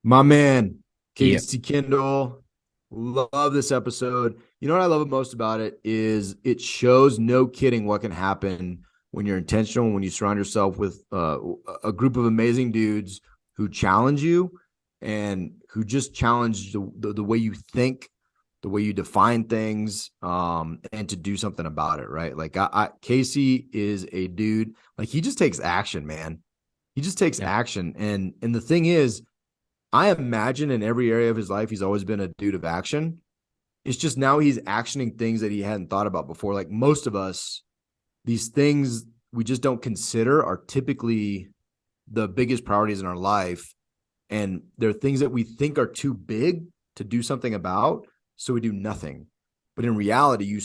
My man, Yeah. Casey Kindle, love this episode. You know what I love most about it is it shows no kidding what can happen when you're intentional, when you surround yourself with a group of amazing dudes who challenge you and who just challenge the way you think, the way you define things, and to do something about it, right? Like Casey is a dude, like he just takes action, man. He just takes Yeah. action. And the thing is, I imagine in every area of his life, he's always been a dude of action. It's just now he's actioning things that he hadn't thought about before. Like most of us, these things we just don't consider are typically the biggest priorities in our life. And they're things that we think are too big to do something about. So we do nothing. But in reality, you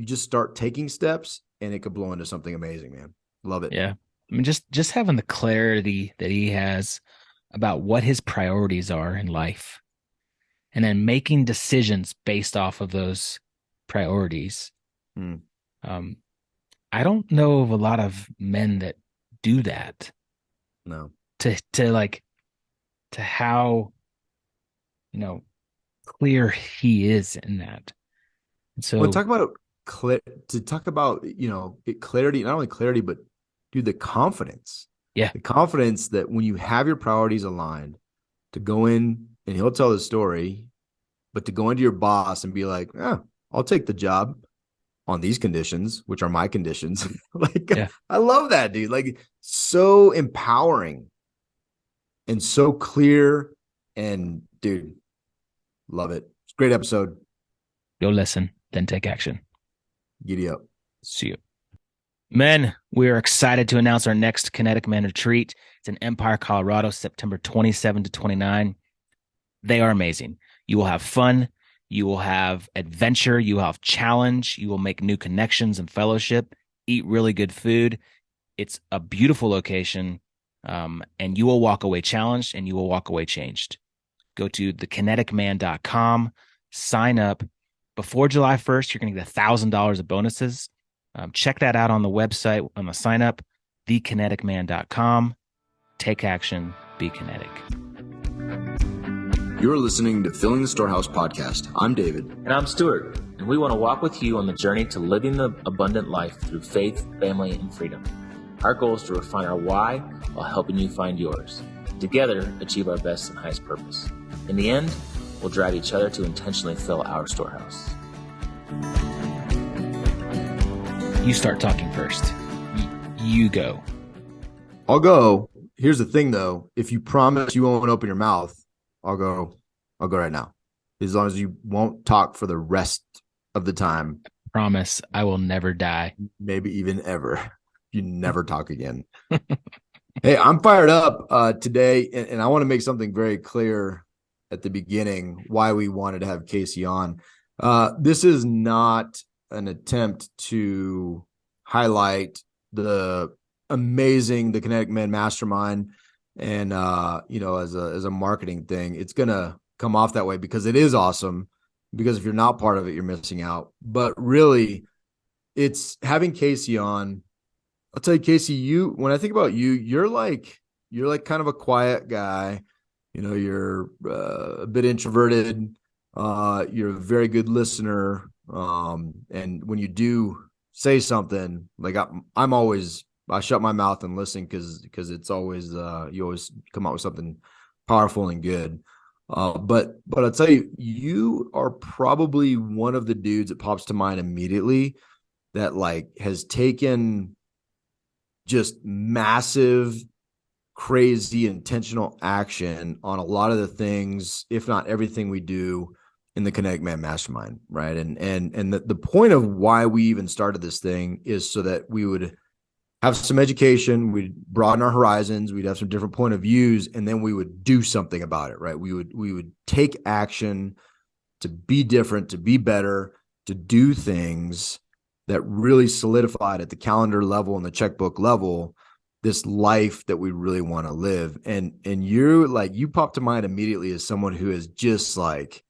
just start taking steps and it could blow into something amazing, man. Love it. Yeah. I mean, just having the clarity that he has about what his priorities are in life and then making decisions based off of those priorities. Hmm. Um, I don't know of a lot of men that do that No. to like to how, you know, clear he is in that. And Well, so, talk about to talk about clarity, not only clarity, but dude, yeah, the confidence that when you have your priorities aligned, to go in and he'll tell the story, but to go into your boss and be like, I'll take the job on these conditions, which are my conditions. Like, yeah. I love that, dude. Like, so empowering and so clear. And dude, love it. It's a great episode. Go listen, then take action. Giddy up. See you. Men, we are excited to announce our next Kinetic Man retreat. It's in Empire, Colorado, September 27 to 29. They are amazing. You will have fun. You will have adventure. You will have challenge. You will make new connections and fellowship, eat really good food. It's a beautiful location. And you will walk away challenged and you will walk away changed. Go to thekineticman.com, sign up. Before July 1st, you're going to get $1,000 of bonuses. Check that out on the website on the sign up, thekineticman.com. Take action, be kinetic. You're listening to Filling the Storehouse podcast. I'm David. And I'm Stuart, and we want to walk with you on the journey to living the abundant life through faith, family, and freedom. Our goal is to refine our why while helping you find yours. Together, achieve our best and highest purpose. In the end, we'll drive each other to intentionally fill our storehouse. You start talking first. You go. I'll go. Here's the thing, though. If you promise you won't open your mouth, I'll go. I'll go right now. As long as you won't talk for the rest of the time, Promise I will never die. maybe even ever. You never talk again. Hey, I'm fired up today, and I want to make something very clear at the beginning why we wanted to have Casey on. This is not an attempt to highlight the Kinetic Man Mastermind, and as a marketing thing. It's gonna come off that way because it is awesome. Because if you're not part of it, you're missing out. But really, it's having Casey on. I'll tell you, Casey, when I think about you, you're like kind of a quiet guy. You're a bit introverted. You're a very good listener. And when you do say something, like I shut my mouth and listen because it's always you always come out with something powerful and good. But I'll tell you, you are probably one of the dudes that pops to mind immediately that like has taken just massive, crazy, intentional action on a lot of the things, if not everything we do in the Kinetic Man Mastermind, right? And the point of why we even started this thing is so that we would have some education, we'd broaden our horizons, we'd have some different point of views, and then we would do something about it, right? We would take action to be different, to be better, to do things that really solidified at the calendar level and the checkbook level this life that we really want to live. And you pop to mind immediately as someone who has just like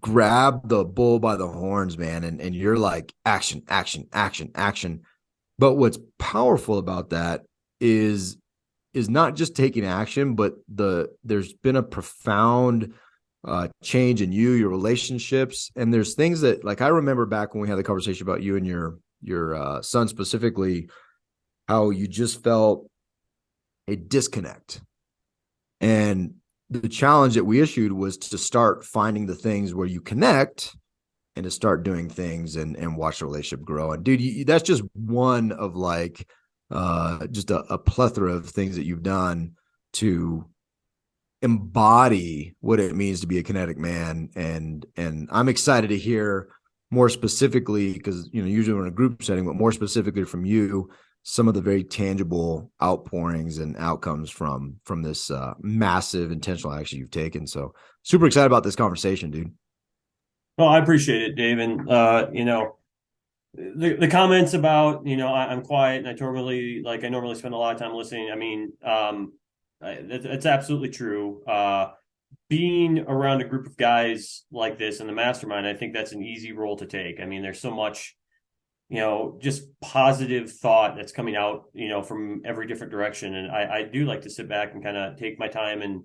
grabbed the bull by the horns, man. And you're like action, action, action, action. But what's powerful about that is is not just taking action, but there's been a profound change in your relationships. And there's things that, like, I remember back when we had the conversation about you and your son specifically, how you just felt a disconnect. And the challenge that we issued was to start finding the things where you connect and to start doing things and watch the relationship grow. And dude, that's just one of like just a plethora of things that you've done to embody what it means to be a kinetic man. And I'm excited to hear more specifically, because usually we're in a group setting, but more specifically from you, some of the very tangible outpourings and outcomes from this massive intentional action you've taken. So super excited about this conversation, dude. Well, I appreciate it, Dave. And the comments about, I'm quiet and I normally spend a lot of time listening. I mean, it's absolutely true. Being around a group of guys like this in the mastermind, I think that's an easy role to take. I mean, there's so much, just positive thought that's coming out, from every different direction. And I do like to sit back and kind of take my time and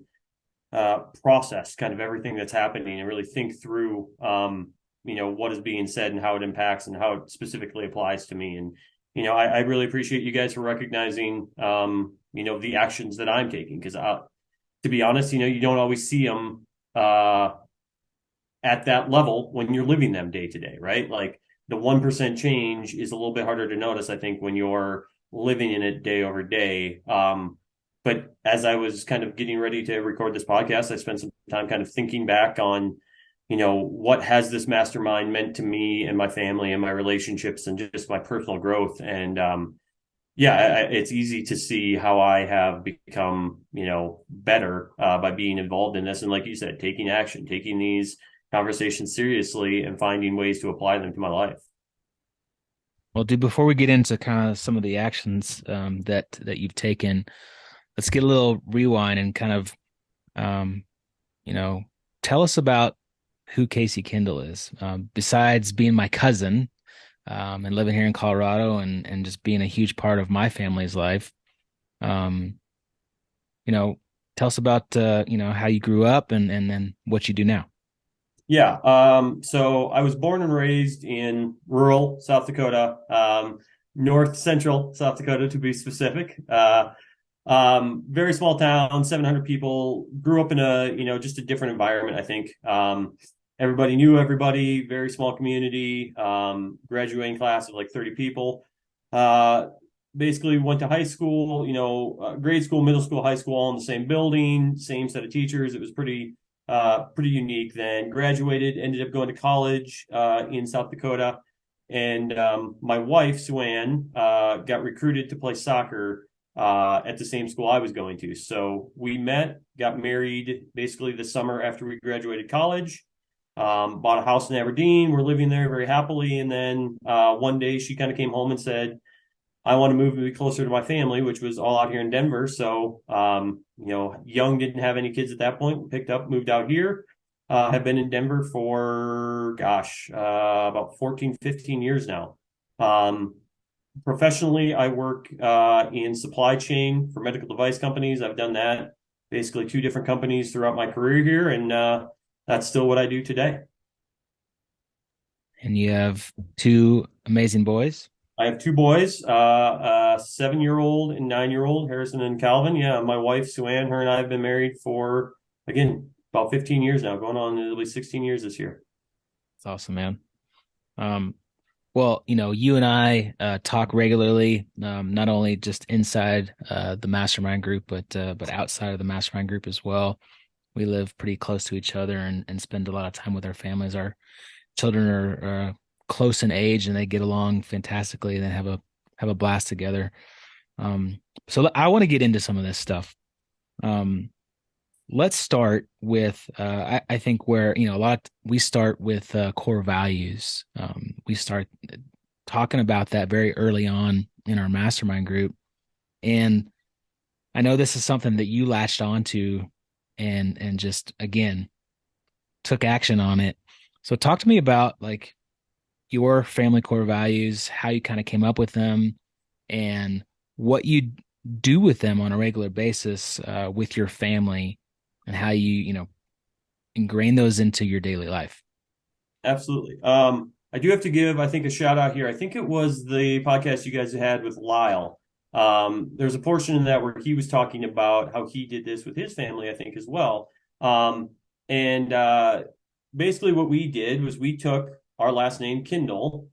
process kind of everything that's happening and really think through, what is being said and how it impacts and how it specifically applies to me. And, I really appreciate you guys for recognizing, the actions that I'm taking, because to be honest, you don't always see them at that level when you're living them day to day, right? Like the 1% change is a little bit harder to notice, I think, when you're living in it day over day. But as I was kind of getting ready to record this podcast, I spent some time kind of thinking back on, what has this mastermind meant to me and my family and my relationships and just my personal growth. And it's easy to see how I have become, better by being involved in this. And like you said, taking action, taking these conversations seriously and finding ways to apply them to my life. Well, dude, before we get into kind of some of the actions that you've taken, let's get a little rewind and kind of, tell us about who Casey Kindel is. Besides being my cousin and living here in Colorado and just being a huge part of my family's life, tell us about, how you grew up and then what you do now. Yeah. So I was born and raised in rural South Dakota, north central South Dakota, to be specific. Very small town, 700 people. Grew up in just a different environment, I think. Everybody knew everybody, very small community, graduating class of like 30 people. Basically went to high school, grade school, middle school, high school, all in the same building, same set of teachers. It was pretty unique. Then graduated, ended up going to college in South Dakota. And my wife, Sue-Ann, got recruited to play soccer at the same school I was going to. So we met, got married basically the summer after we graduated college, bought a house in Aberdeen. We're living there very happily. And then one day she kind of came home and said, I want to move to be closer to my family, which was all out here in Denver. So, young, didn't have any kids at that point, picked up, moved out here, have been in Denver for, about 14, 15 years now. Professionally, I work in supply chain for medical device companies. I've done that basically 2 different companies throughout my career here. And that's still what I do today. And you have 2 amazing boys. I have 2 boys, a 7-year-old and 9-year-old, Harrison and Calvin. Yeah, my wife, Sue-Ann, her and I have been married for, again, about 15 years now, going on, it'll be 16 years this year. That's awesome, man. Well, you and I talk regularly, not only just inside the mastermind group, but outside of the mastermind group as well. We live pretty close to each other and spend a lot of time with our families. Our children are close in age and they get along fantastically and they have a blast together. So I want to get into some of this stuff. Let's start with I think where we start with core values. We start talking about that very early on in our mastermind group, and I know this is something that you latched onto and just again took action on it. So talk to me about like your family core values, how you kind of came up with them, and what you do with them on a regular basis with your family, and how you ingrain those into your daily life. Absolutely. I do have to give, I think, a shout out here. I think it was the podcast you guys had with Lyle. There's a portion in that where he was talking about how he did this with his family, I think, as well. And basically, what we did was we took our last name, Kindle,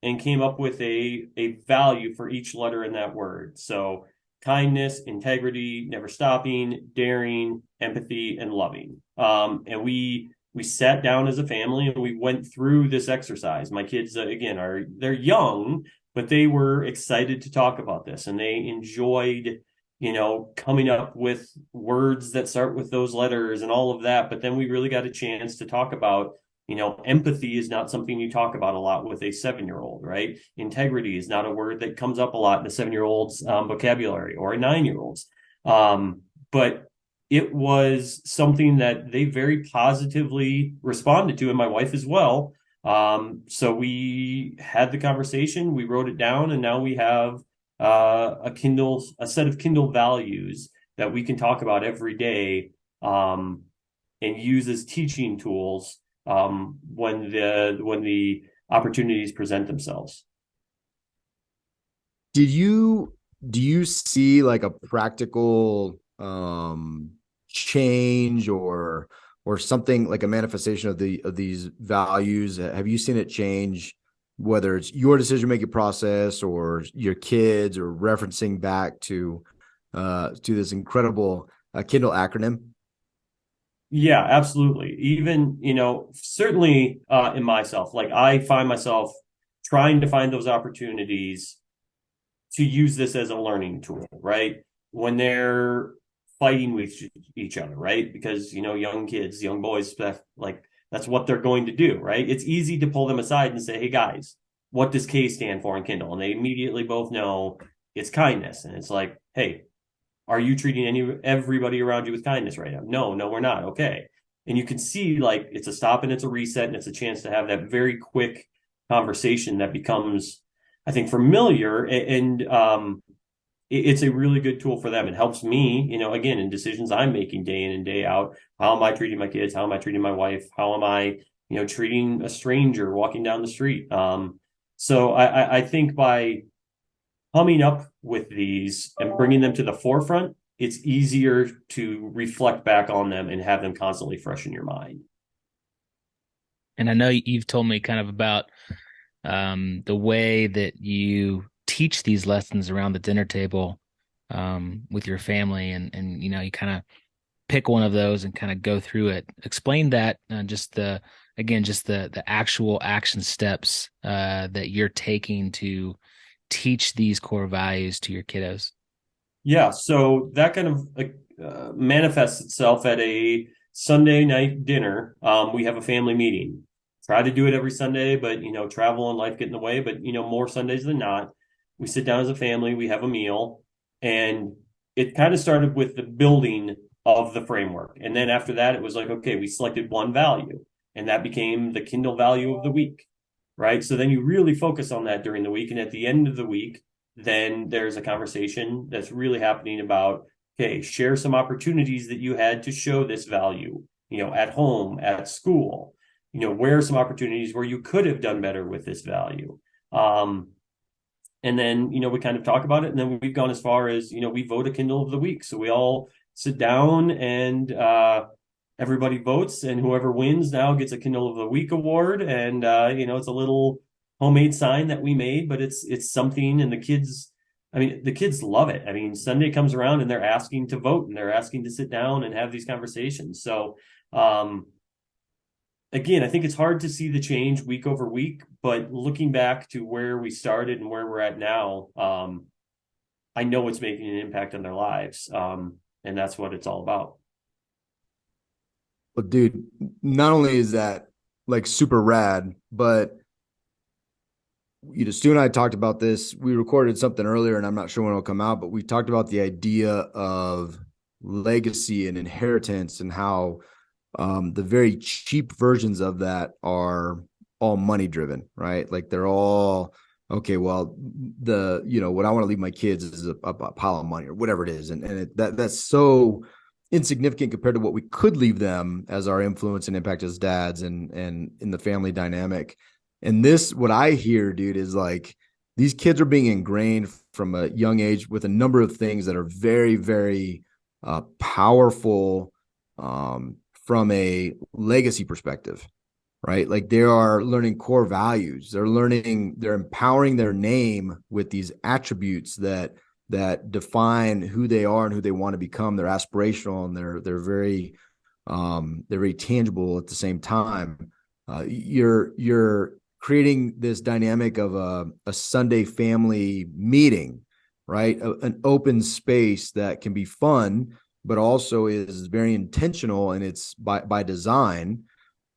and came up with a value for each letter in that word. So kindness, integrity, never stopping, daring, empathy, and loving. And we sat down as a family and we went through this exercise. My kids, again, they're young, but they were excited to talk about this, and they enjoyed, coming up with words that start with those letters and all of that. But then we really got a chance to talk about, empathy is not something you talk about a lot with a 7-year-old, right? Integrity is not a word that comes up a lot in a 7-year-old's vocabulary, or a 9-year-old's. But it was something that they very positively responded to, and my wife as well. So we had the conversation, we wrote it down, and now we have a set of Kindle values that we can talk about every day, and use as teaching tools when the opportunities present themselves. Do you see like a practical change or something, like a manifestation of these values? Have you seen it change, whether it's your decision making process or your kids, or referencing back to this incredible Kindle acronym? Yeah, absolutely. Even, certainly in myself, like I find myself trying to find those opportunities to use this as a learning tool, right? When they're fighting with each other, right? Because, young kids, young boys, that's what they're going to do, right? It's easy to pull them aside and say, hey guys, what does K stand for in Kindle? And they immediately both know it's kindness. And it's like, hey, are you treating everybody around you with kindness right now? No, we're not. Okay. And you can see, like, it's a stop and it's a reset, and it's a chance to have that very quick conversation that becomes, I think, familiar. And it's a really good tool for them. It helps me, again, in decisions I'm making day in and day out. How am I treating my kids? How am I treating my wife? How am I, treating a stranger walking down the street? So I think by coming up with these and bringing them to the forefront, it's easier to reflect back on them and have them constantly fresh in your mind. And I know you've told me kind of about the way that you teach these lessons around the dinner table with your family, and you kind of pick one of those and kind of go through it. Explain that, just the actual action steps that you're taking to teach these core values to your kiddos. Yeah, so that kind of manifests itself at a Sunday night dinner. We have a family meeting. Try to do it every Sunday, but travel and life get in the way. But more Sundays than not, we sit down as a family, we have a meal, and it kind of started with the building of the framework. And then after that, it was like, okay, we selected one value, and that became the Kindle value of the week, right? So then you really focus on that during the week, and at the end of the week, then there's a conversation that's really happening about, okay, share some opportunities that you had to show this value, at home, at school, where are some opportunities where you could have done better with this value. And then, we kind of talk about it, and then we've gone as far as, we vote a Kindle of the week. So we all sit down and everybody votes, and whoever wins now gets a Kindle of the Week award. And, it's a little homemade sign that we made, but it's something, and the kids love it. I mean, Sunday comes around and they're asking to vote, and they're asking to sit down and have these conversations. So, again, I think it's hard to see the change week over week, but looking back to where we started and where we're at now, I know it's making an impact on their lives. And that's what it's all about. But dude, not only is that like super rad, but Stu and I talked about this. We recorded something earlier, and I'm not sure when it'll come out, but we talked about the idea of legacy and inheritance, and how the very cheap versions of that are all money driven, right? Like they're all okay, well, what I want to leave my kids is a pile of money or whatever it is. And that's so insignificant compared to what we could leave them as our influence and impact as dads and in the family dynamic. And this, what I hear, dude, is like these kids are being ingrained from a young age with a number of things that are very, very powerful from a legacy perspective, right? Like they are learning core values. They're empowering their name with these attributes that define who they are and who they want to become. They're aspirational and they're very tangible at the same time. You're creating this dynamic of a Sunday family meeting, right? An open space that can be fun, but also is very intentional, and it's by design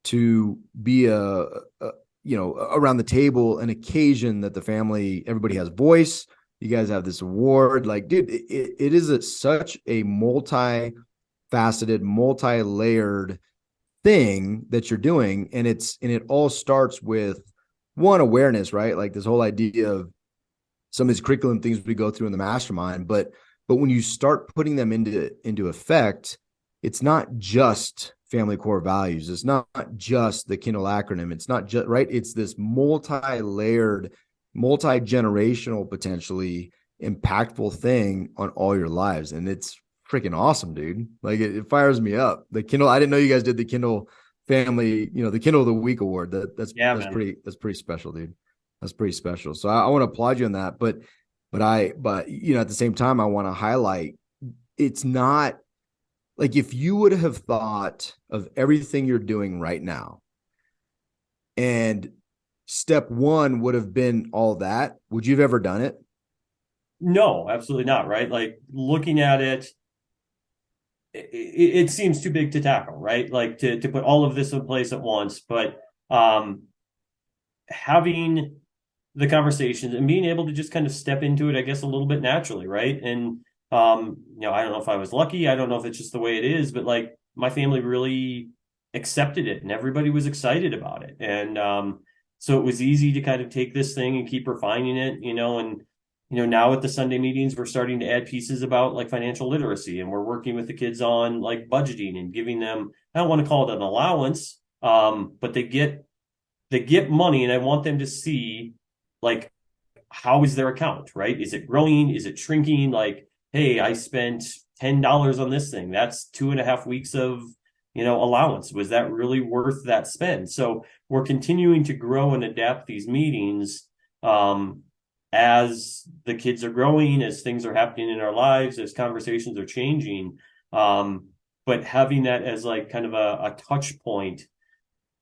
to be around the table, an occasion that the family, everybody has voice. You guys have this award, like, dude, it is such a multi-faceted, multi-layered thing that you're doing. And it all starts with one, awareness, right? Like this whole idea of some of these curriculum things we go through in the mastermind, but when you start putting them into effect, it's not just family core values. It's not just the Kindle acronym. It's not just, right. It's this multi-layered, multi-generational, potentially impactful thing on all your lives. And it's freaking awesome, dude. Like it fires me up. The Kindle, I didn't know you guys did the Kindle family, the Kindle of the Week award. That's pretty special, dude. That's pretty special. So I want to applaud you on that. But at the same time, I want to highlight, it's not like if you would have thought of everything you're doing right now and step one would have been all that, would you have ever done it? No, absolutely not. Right. Like looking at it seems too big to tackle, right? Like to put all of this in place at once, but having the conversations and being able to just kind of step into it, I guess, a little bit naturally, right? And I don't know if I was lucky. I don't know if it's just the way it is, but like my family really accepted it and everybody was excited about it. And so it was easy to kind of take this thing and keep refining it, and now at the Sunday meetings, we're starting to add pieces about like financial literacy, and we're working with the kids on like budgeting and giving them, I don't want to call it an allowance, but they get money, and I want them to see like, how is their account, right? Is it growing? Is it shrinking? Like, hey, I spent $10 on this thing. That's 2.5 weeks of, allowance. Was that really worth that spend? So we're continuing to grow and adapt these meetings as the kids are growing, as things are happening in our lives, as conversations are changing. But having that as like kind of a touch point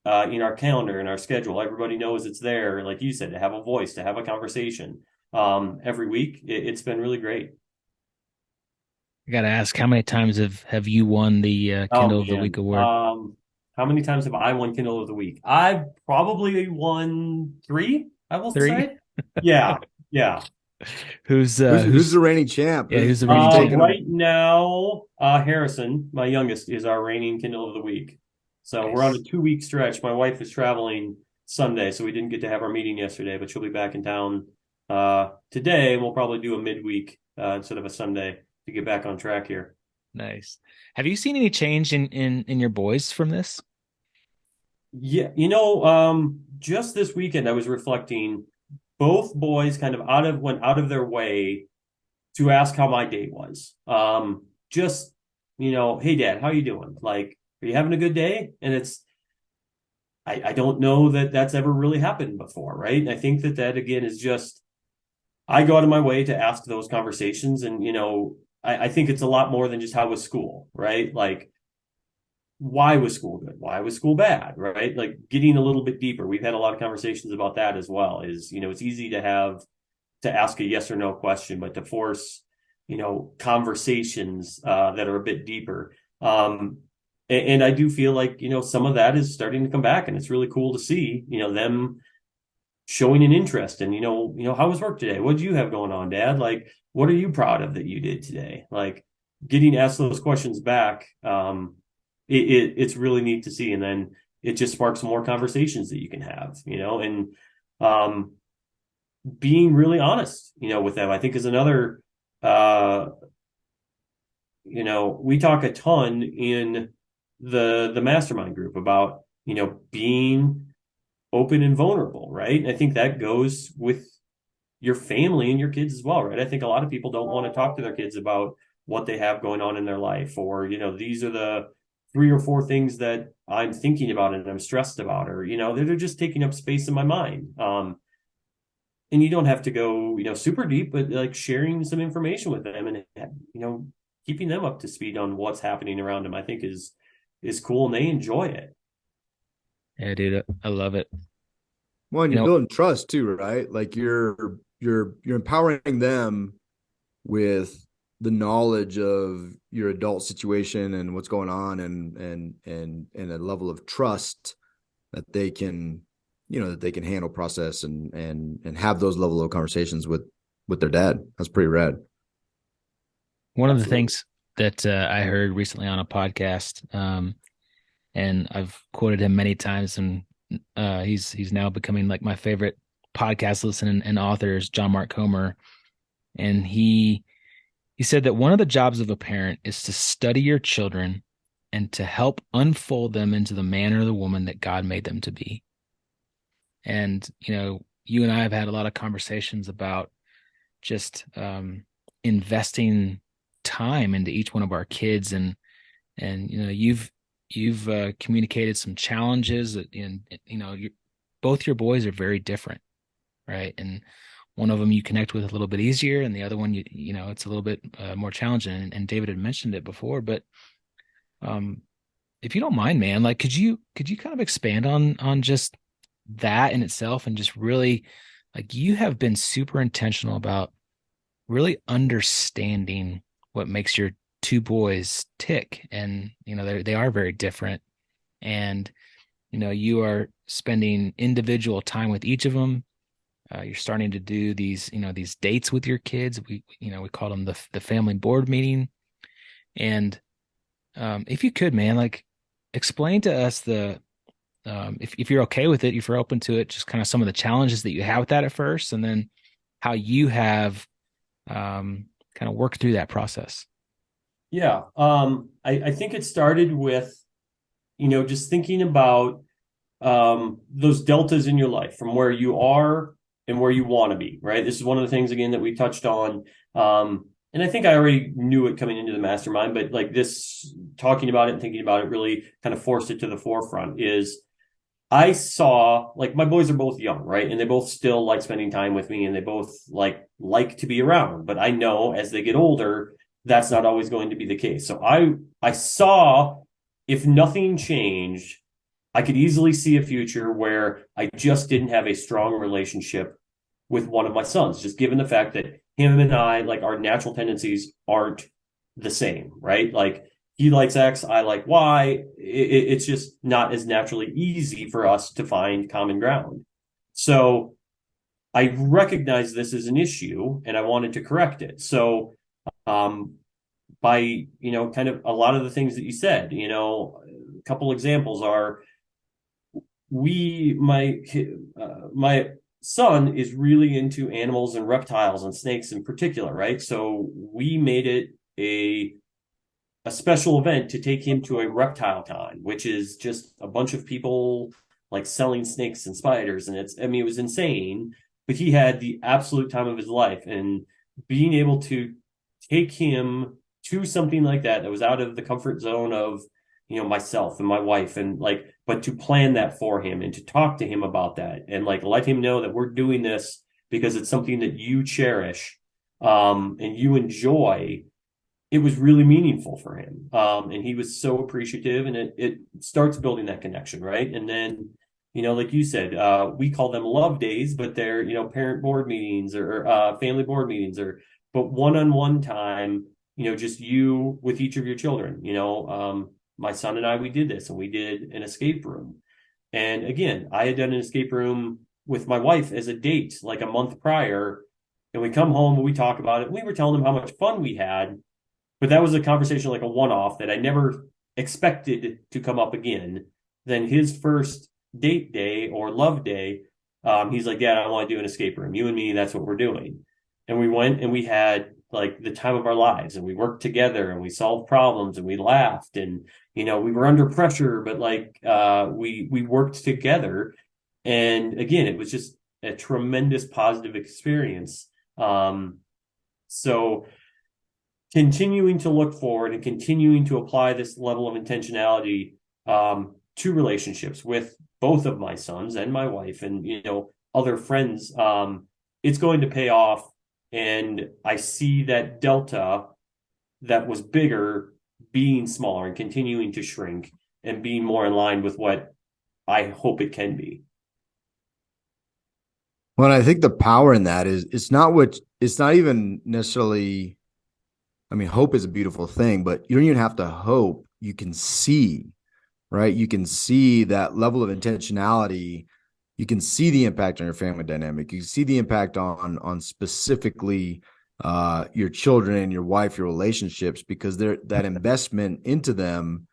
in our calendar, in our schedule, everybody knows it's there. Like you said, to have a voice, to have a conversation every week, it's been really great. I gotta ask, how many times have you won the Kindle of the Week award? How many times have I won Kindle of the Week? I've probably won 3, I will Three? say. Yeah. Yeah. Who's the reigning champ? Yeah, who's the reigning champ? Right now, Harrison, my youngest, is our reigning Kindle of the Week. So Nice. we're on a 2-week stretch. My wife is traveling Sunday, so we didn't get to have our meeting yesterday, but she'll be back in town today. We'll probably do a midweek instead of a Sunday to get back on track here. Nice. Have you seen any change in your boys from this? Yeah, just this weekend I was reflecting. Both boys kind of went out of their way to ask how my day was. Just, hey Dad, how you doing? Like, are you having a good day? And I don't know that that's ever really happened before, right? And I think that again is just, I go out of my way to ask those conversations. And, I think it's a lot more than just how was school, right? Like, why was school good? Why was school bad, right? Like getting a little bit deeper. We've had a lot of conversations about that as well. Is, it's easy to ask a yes or no question, but to force, conversations that are a bit deeper. And I do feel like, some of that is starting to come back, and it's really cool to see, them showing an interest. And, how was work today? What did you have going on, Dad? Like, what are you proud of that you did today? Like getting asked those questions back. It's really neat to see. And then it just sparks more conversations that you can have, and being really honest, with them, I think is another, uh, we talk a ton in the mastermind group about, being open and vulnerable, right? And I think that goes with your family and your kids as well, right? I think a lot of people don't want to talk to their kids about what they have going on in their life, or, these are the 3 or 4 things that I'm thinking about and I'm stressed about, or, they're just taking up space in my mind. And you don't have to go, super deep, but like sharing some information with them and, keeping them up to speed on what's happening around them, I think is cool, and they enjoy it. Yeah, dude, I love it. Well, and You you're know, building trust too, right? Like you're empowering them with the knowledge of your adult situation and what's going on, and a level of trust that they can, that they can handle, process, and have those level of conversations with their dad. That's pretty rad. one of the Absolutely. things that I heard recently on a podcast, and I've quoted him many times, and he's now becoming like my favorite podcast listen and author is John Mark Comer, and he said that one of the jobs of a parent is to study your children and to help unfold them into the man or the woman that God made them to be. And you and I have had a lot of conversations about just investing time into each one of our kids, and you've communicated some challenges that, both your boys are very different, right? And one of them you connect with a little bit easier, and the other one it's a little bit more challenging. And David had mentioned it before, but um, if you don't mind, man, like could you kind of expand on just that in itself, and just really, like, you have been super intentional about really understanding what makes your two boys tick, and they are very different, and you are spending individual time with each of them. You're starting to do these dates with your kids. We call them the family board meeting. And if you could, man, like, explain to us if you're okay with it, if you're open to it, just kind of some of the challenges that you have with that at first, and then how you have kind of worked through that process. Yeah. I think it started with, just thinking about those deltas in your life from where you are and where you want to be, right? This is one of the things, again, that we touched on. And I think I already knew it coming into the mastermind, but like this, talking about it and thinking about it really kind of forced it to the forefront. Is I saw, like, my boys are both young, right? And they both still like spending time with me, and they both like to be around. But I know as they get older, that's not always going to be the case. So I saw, if nothing changed, I could easily see a future where I just didn't have a strong relationship with one of my sons, just given the fact that him and I, like, our natural tendencies aren't the same, right? Like, he likes X, I like Y. It's just not as naturally easy for us to find common ground. So I recognize this as an issue, and I wanted to correct it. So um, by, kind of a lot of the things that you said, a couple examples are, my son is really into animals and reptiles and snakes in particular, right? So we made it a special event to take him to a reptile con, which is just a bunch of people like selling snakes and spiders. And it was insane, but he had the absolute time of his life. And being able to take him to something like that was out of the comfort zone of, myself and my wife, and like, but to plan that for him and to talk to him about that, and like let him know that we're doing this because it's something that you cherish, and you enjoy. It was really meaningful for him. And he was so appreciative, and it starts building that connection, right? And then, like you said, we call them love days, but they're, parent board meetings, or family board meetings, but one-on-one time, just you with each of your children. My son and I, we did this, and we did an escape room. And again, I had done an escape room with my wife as a date like a month prior. And we come home and we talk about it. We were telling them how much fun we had, but that was a conversation, like a one-off, that I never expected to come up again. Then his first date day or love day, He's like, Dad, I want to do an escape room. You and me, that's what we're doing. And we went and we had like the time of our lives, and we worked together and we solved problems and we laughed, and we were under pressure, but like we worked together. And again, it was just a tremendous positive experience. So continuing to look forward and continuing to apply this level of intentionality to relationships with both of my sons and my wife and other friends, it's going to pay off. And I see that delta that was bigger being smaller and continuing to shrink and being more in line with what I hope it can be. Well, I think the power in that is it's not even necessarily, I mean, hope is a beautiful thing, but you don't even have to hope. You can see, right? You can see that level of intentionality. You can see the impact on your family dynamic. You can see the impact on specifically your children and your wife, your relationships, because that investment into them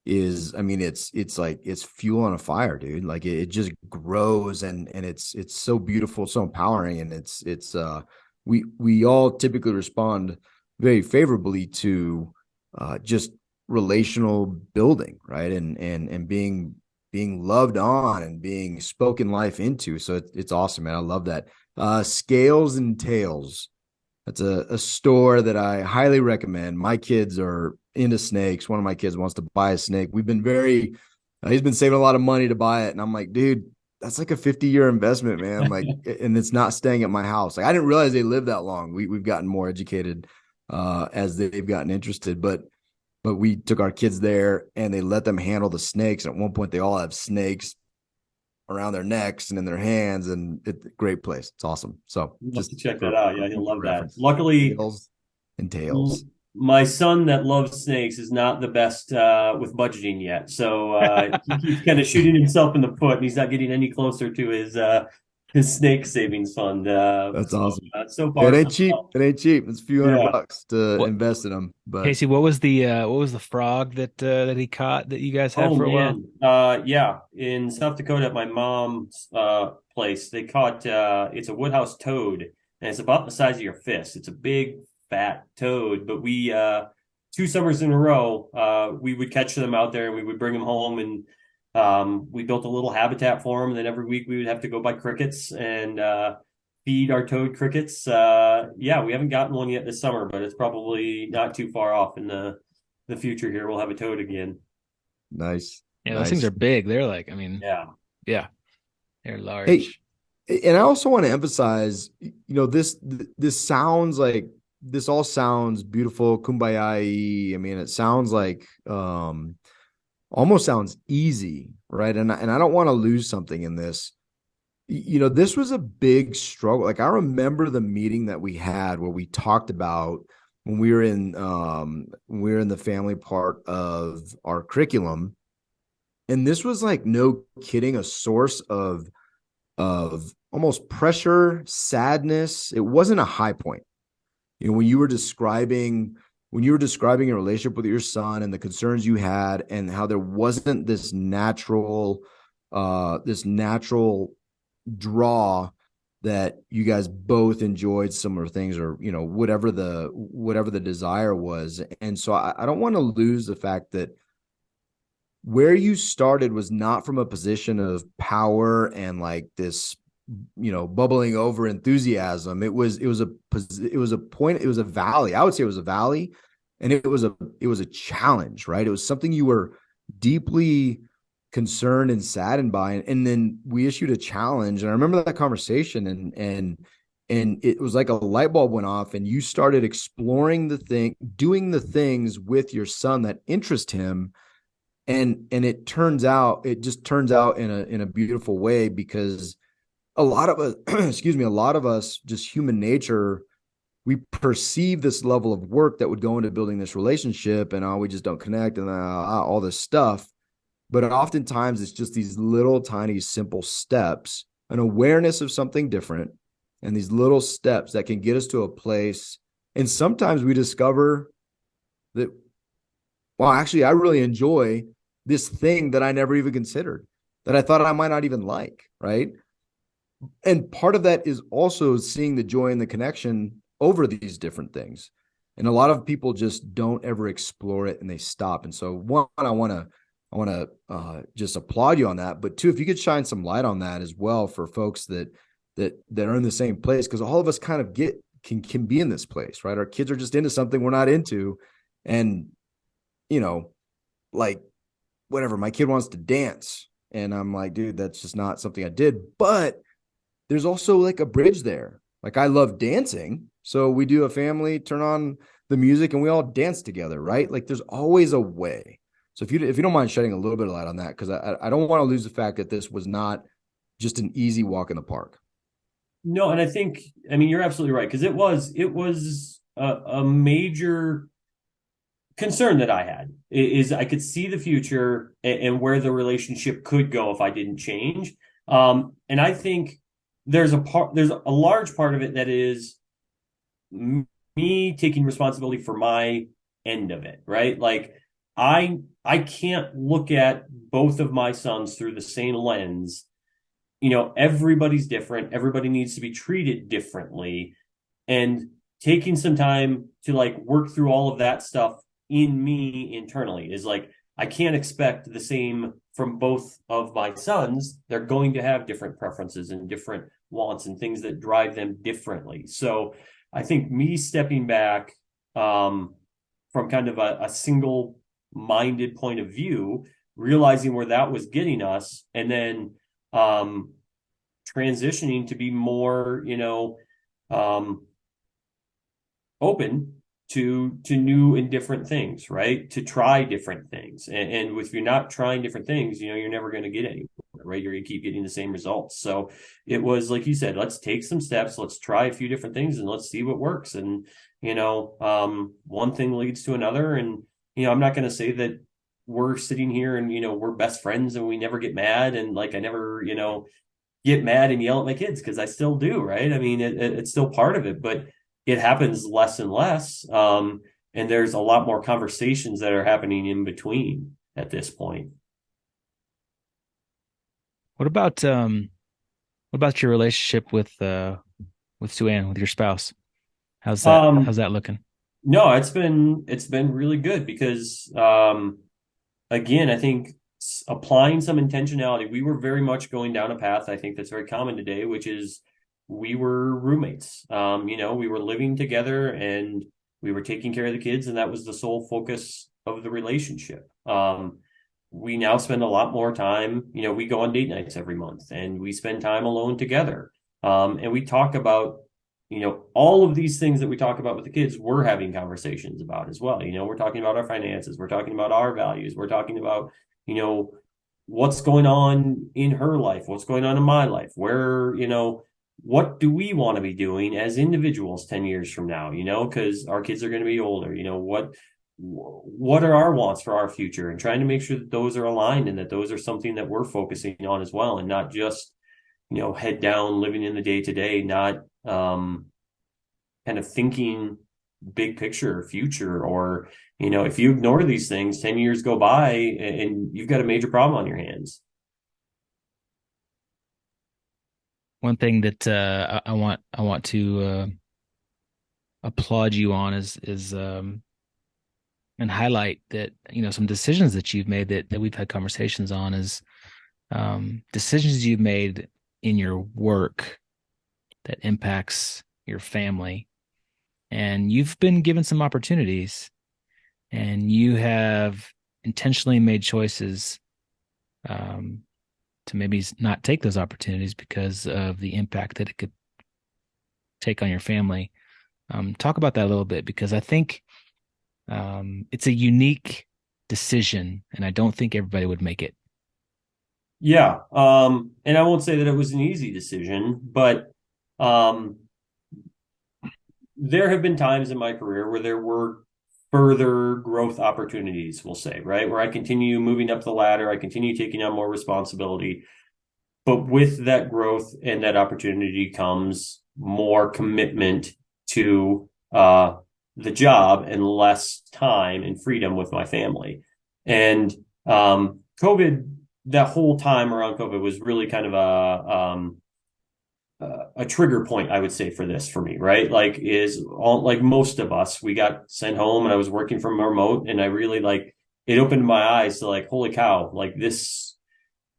is, I mean, it's like it's fuel on a fire, dude. Like it just grows and it's so beautiful, so empowering, and it's we all typically respond very favorably to just relational building, right? And being loved on and being spoken life into. So it's awesome, man. I love that. Scales and Tails. That's a store that I highly recommend. My kids are into snakes. One of my kids wants to buy a snake. We've been he's been saving a lot of money to buy it. And I'm like, dude, that's like a 50-year investment, man. Like, and it's not staying at my house. Like, I didn't realize they lived that long. We've gotten more educated as they've gotten interested, but we took our kids there and they let them handle the snakes. And at one point they all have snakes around their necks and in their hands, and it's a great place. It's awesome. So Just to check that out. Yeah, you'll love that. Luckily, Scales and Tails. My son that loves snakes is not the best with budgeting yet. So he keeps kind of shooting himself in the foot, and he's not getting any closer to his snake savings fund. That's awesome. So far, it ain't cheap. It ain't cheap. It's a few $100 to What? invest in them. But Casey, what was the frog that he caught that you guys had for a while? Yeah, in South Dakota at my mom's place, they caught it's a woodhouse toad, and it's about the size of your fist. It's a big fat toad, but we 2 summers in a row we would catch them out there and we would bring them home, and we built a little habitat for them. And then every week we would have to go buy crickets and feed our toad crickets. Yeah, we haven't gotten one yet this summer, but it's probably not too far off in the future here. We'll have a toad again. Nice. Yeah, those things are big. They're like, I mean, yeah, they're large. Hey, and I also want to emphasize, this sounds like, this all sounds beautiful, kumbaya-y. I mean, it sounds like almost sounds easy, right? And I don't want to lose something in this. This was a big struggle. Like, I remember the meeting that we had where we talked about when we were in the family part of our curriculum, and this was like, no kidding, a source of almost pressure, sadness. It wasn't a high point. When you were describing your relationship with your son and the concerns you had, and how there wasn't this natural draw that you guys both enjoyed similar things, or whatever the desire was. And so I don't want to lose the fact that where you started was not from a position of power and like this bubbling over enthusiasm. It was a point. It was a valley. I would say it was a valley, and it was a challenge, right? It was something you were deeply concerned and saddened by. And then we issued a challenge. And I remember that conversation, and it was like a light bulb went off, and you started exploring doing the things with your son that interest him. And it just turns out in a beautiful way, because a lot of us, a lot of us, just human nature, we perceive this level of work that would go into building this relationship, and we just don't connect, and all this stuff. But oftentimes it's just these little tiny simple steps, an awareness of something different, and these little steps that can get us to a place. And sometimes we discover that, well, actually, I really enjoy this thing that I never even considered, that I thought I might not even like, right? And part of that is also seeing the joy and the connection over these different things. And a lot of people just don't ever explore it and they stop. And so one, I want to just applaud you on that. But two, if you could shine some light on that as well for folks that are in the same place, because all of us kind of can be in this place, right? Our kids are just into something we're not into. And, like whatever, my kid wants to dance. And I'm like, dude, that's just not something I did. But there's also like a bridge there. Like I love dancing. So we do a family, turn on the music and we all dance together, right? Like there's always a way. So if you don't mind shedding a little bit of light on that, because I don't want to lose the fact that this was not just an easy walk in the park. No, and I mean, you're absolutely right, because it was a major concern that I had is I could see the future and where the relationship could go if I didn't change. And I think there's a large part of it that is me taking responsibility for my end of it, right? Like I can't look at both of my sons through the same lens. Everybody's different. Everybody needs to be treated differently. And taking some time to like work through all of that stuff in me internally is like, I can't expect the same from both of my sons. They're going to have different preferences and different wants and things that drive them differently. So I think me stepping back from kind of a single minded point of view, realizing where that was getting us, and then transitioning to be more, open to new and different things, right? To try different things. And if you're not trying different things, you're never going to get anywhere, right? You're going to keep getting the same results. So it was, like you said, let's take some steps, let's try a few different things and let's see what works. And, one thing leads to another. And, I'm not going to say that we're sitting here and, we're best friends and we never get mad. And like, I never, get mad and yell at my kids, because I still do, right? I mean, it's still part of it, but it happens less and less. And there's a lot more conversations that are happening in between at this point. What about your relationship with Sue Ann, with your spouse? How's that looking? No, it's been really good because again, I think applying some intentionality, we were very much going down a path I think that's very common today, which is we were roommates. We were living together and we were taking care of the kids, and that was the sole focus of the relationship. We now spend a lot more time, we go on date nights every month and we spend time alone together. And we talk about, all of these things that we talk about with the kids, we're having conversations about as well. We're talking about our finances, we're talking about our values, we're talking about, what's going on in her life, what's going on in my life, where, what do we want to be doing as individuals 10 years from now, because our kids are going to be older, what are our wants for our future, and trying to make sure that those are aligned and that those are something that we're focusing on as well, and not just, head down living in the day to day, not kind of thinking big picture future, or, if you ignore these things, 10 years go by and you've got a major problem on your hands. One thing that I want to applaud you on is and highlight that, some decisions that you've made that we've had conversations on is decisions you've made in your work that impacts your family. And you've been given some opportunities and you have intentionally made choices to maybe not take those opportunities because of the impact that it could take on your family. Talk about that a little bit, because I think it's a unique decision and I don't think everybody would make it. Yeah. And I won't say that it was an easy decision, but there have been times in my career where there were further growth opportunities, we'll say, right? Where I continue moving up the ladder, I continue taking on more responsibility. But with that growth and that opportunity comes more commitment to the job and less time and freedom with my family. And COVID, that whole time around COVID was really kind of a trigger point, I would say, for this for me, right? Like is all like most of us, we got sent home and I was working from remote, and I really like it opened my eyes to like, holy cow, like this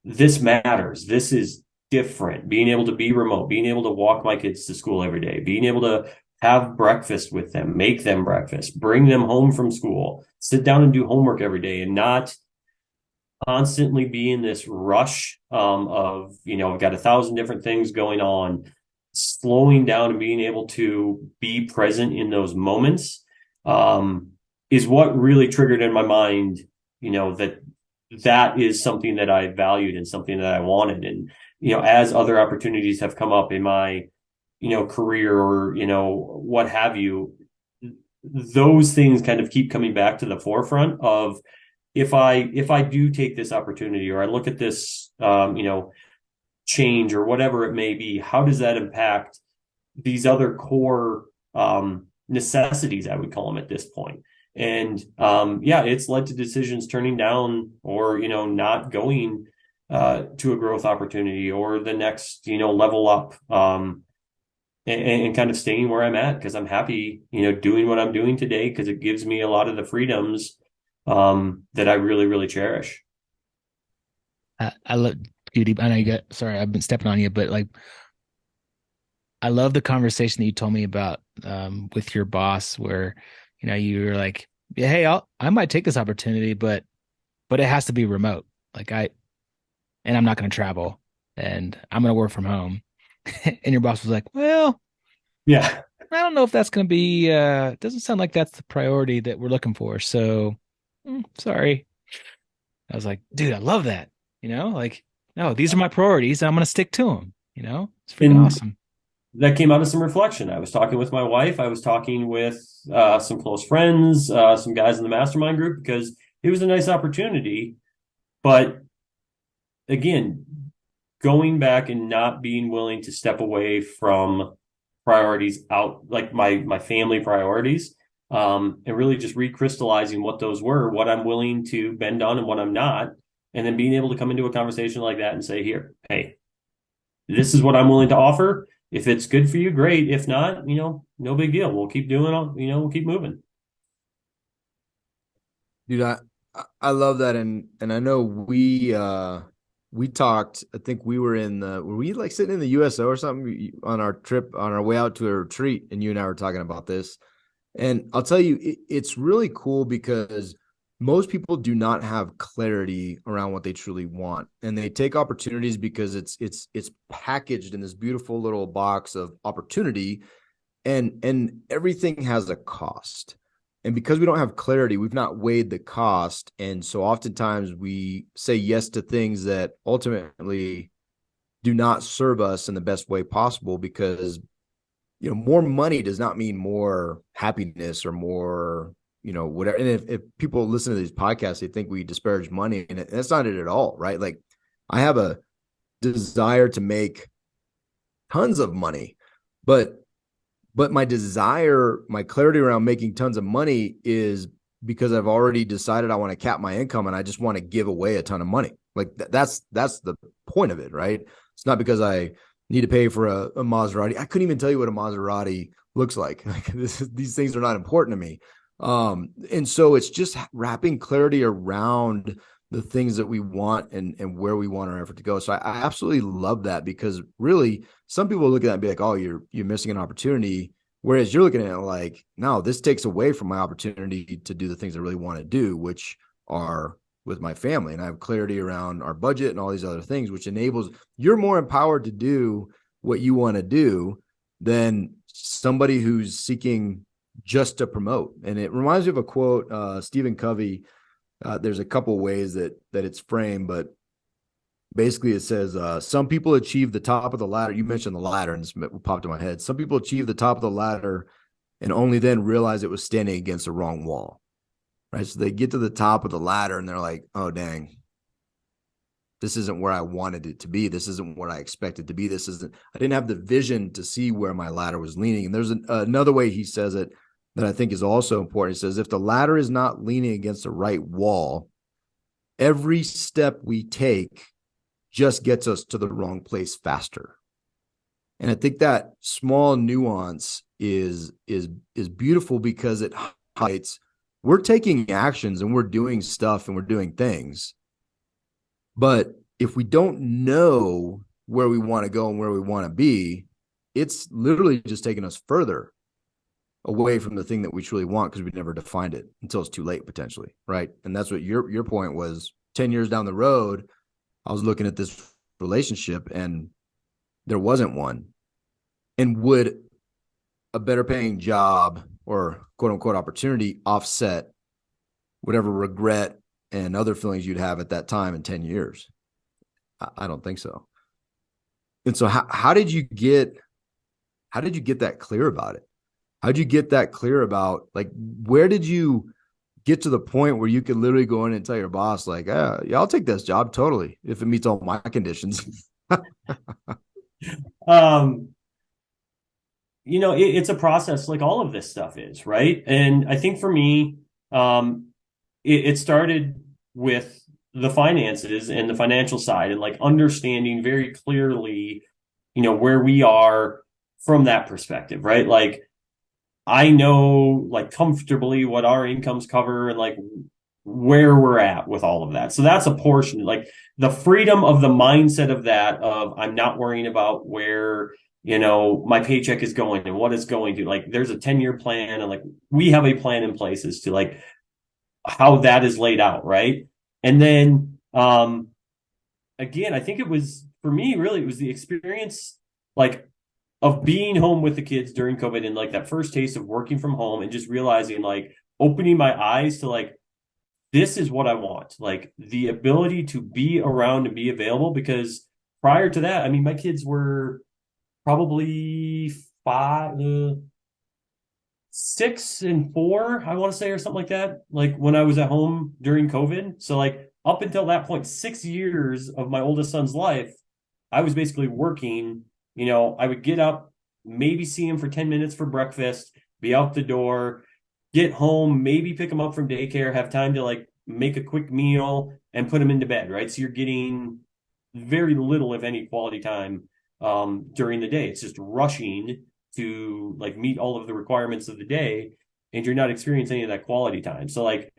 matters. This is different. Being able to be remote, being able to walk my kids to school every day, being able to have breakfast with them, make them breakfast, bring them home from school, sit down and do homework every day, and not constantly be in this rush of, I've got 1,000 different things going on. Slowing down and being able to be present in those moments is what really triggered in my mind, that is something that I valued and something that I wanted. And, as other opportunities have come up in my, career or, what have you, those things kind of keep coming back to the forefront of if I do take this opportunity or I look at this, change or whatever it may be, how does that impact these other core necessities, I would call them at this point. And it's led to decisions turning down or, not going to a growth opportunity or the next, level up and kind of staying where I'm at because I'm happy, doing what I'm doing today because it gives me a lot of the freedoms that I really, really cherish. I love Judy. I know you got, sorry, I've been stepping on you, but like, I love the conversation that you told me about with your boss where, you were like, yeah, hey, I might take this opportunity, but it has to be remote. And I'm not going to travel and I'm going to work from home. And your boss was like, well, Yeah. I don't know if that's going to be, doesn't sound like that's the priority that we're looking for. So sorry. I was like, dude, I love that. Like, no, these are my priorities. And I'm going to stick to them. It's freaking And awesome. that came out of some reflection. I was talking with my wife. I was talking with some close friends, some guys in the mastermind group, because it was a nice opportunity. But again, going back and not being willing to step away from priorities out, like my family priorities, and really just recrystallizing what those were, what I'm willing to bend on and what I'm not, and then being able to come into a conversation like that and say, here, hey, this is what I'm willing to offer. If it's good for you, great. If not, no big deal. We'll keep doing all, we'll keep moving. Dude, I love that, and I know we talked. I think we were were we like sitting in the USO or something on our trip on our way out to a retreat, and you and I were talking about this. And I'll tell you, it's really cool because most people do not have clarity around what they truly want, and they take opportunities because it's packaged in this beautiful little box of opportunity, and everything has a cost. And because we don't have clarity, we've not weighed the cost, and so oftentimes we say yes to things that ultimately do not serve us in the best way possible because more money does not mean more happiness or more, whatever. And if people listen to these podcasts, they think we disparage money, and that's not it at all, right? Like, I have a desire to make tons of money, but my desire, my clarity around making tons of money is because I've already decided I want to cap my income and I just want to give away a ton of money. Like that's the point of it, right? It's not because I need to pay for a Maserati. I couldn't even tell you what a Maserati looks like. These things are not important to me. And so it's just wrapping clarity around the things that we want and where we want our effort to go. So I absolutely love that because really some people look at that and be like, oh, you're missing an opportunity. Whereas you're looking at it like, no, this takes away from my opportunity to do the things I really want to do, which are with my family. And I have clarity around our budget and all these other things, which enables you're more empowered to do what you want to do than somebody who's seeking just to promote. And it reminds me of a quote, Stephen Covey. There's a couple ways that it's framed, but basically it says, some people achieve the top of the ladder. You mentioned the ladder and this popped in my head. Some people achieve the top of the ladder and only then realize it was standing against the wrong wall, right? So they get to the top of the ladder and they're like, oh, dang, this isn't where I wanted it to be. This isn't what I expected to be. I didn't have the vision to see where my ladder was leaning. And there's another way he says it that I think is also important. He says, if the ladder is not leaning against the right wall, every step we take just gets us to the wrong place faster. And I think that small nuance is beautiful because it highlights we're taking actions and we're doing stuff and we're doing things. But if we don't know where we want to go and where we want to be, it's literally just taking us further away from the thing that we truly want because we never defined it until it's too late potentially, right? And that's what your point was. 10 years down the road, I was looking at this relationship and there wasn't one. And would a better paying job or quote unquote opportunity offset whatever regret and other feelings you'd have at that time in 10 years? I don't think so. And so how did you get that clear about it? How'd you get that clear about, like, where did you get to the point where you could literally go in and tell your boss, like, yeah, I'll take this job totally if it meets all my conditions? It's a process like all of this stuff is, right? And I think for me, it started with the finances and the financial side and like understanding very clearly, where we are from that perspective, right? Like I know like comfortably what our incomes cover and like where we're at with all of that. So that's a portion, like the freedom of the mindset of that, of I'm not worrying about where, my paycheck is going and what it's going to. Like there's a 10-year plan and like we have a plan in place as to like how that is laid out, right? And then again, I think it was for me, really, it was the experience like of being home with the kids during COVID and like that first taste of working from home and just realizing like opening my eyes to like this is what I want, like the ability to be around and be available. Because prior to that, I mean, my kids were probably 6 and 4, I want to say, or something like that, like when I was at home during COVID. So like up until that point, 6 years of my oldest son's life, I was basically working. I would get up, maybe see him for 10 minutes for breakfast, be out the door, get home, maybe pick him up from daycare, have time to like make a quick meal and put him into bed, right? So you're getting very little, if any, quality time during the day. It's just rushing to like meet all of the requirements of the day, and you're not experiencing any of that quality time. So like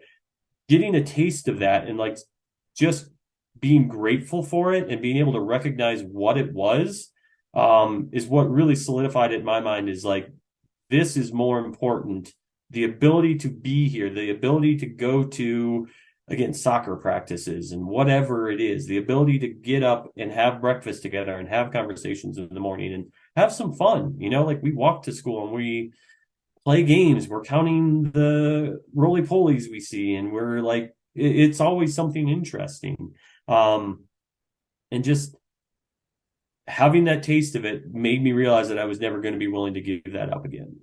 getting a taste of that and like just being grateful for it and being able to recognize what it was is what really solidified it in my mind. Is like, this is more important. The ability to be here, the ability to go to, again, soccer practices and whatever it is, the ability to get up and have breakfast together and have conversations in the morning and have some fun. Like we walk to school and we play games. We're counting the roly-polies we see, and we're like, it's always something interesting. And just having that taste of it made me realize that I was never going to be willing to give that up again.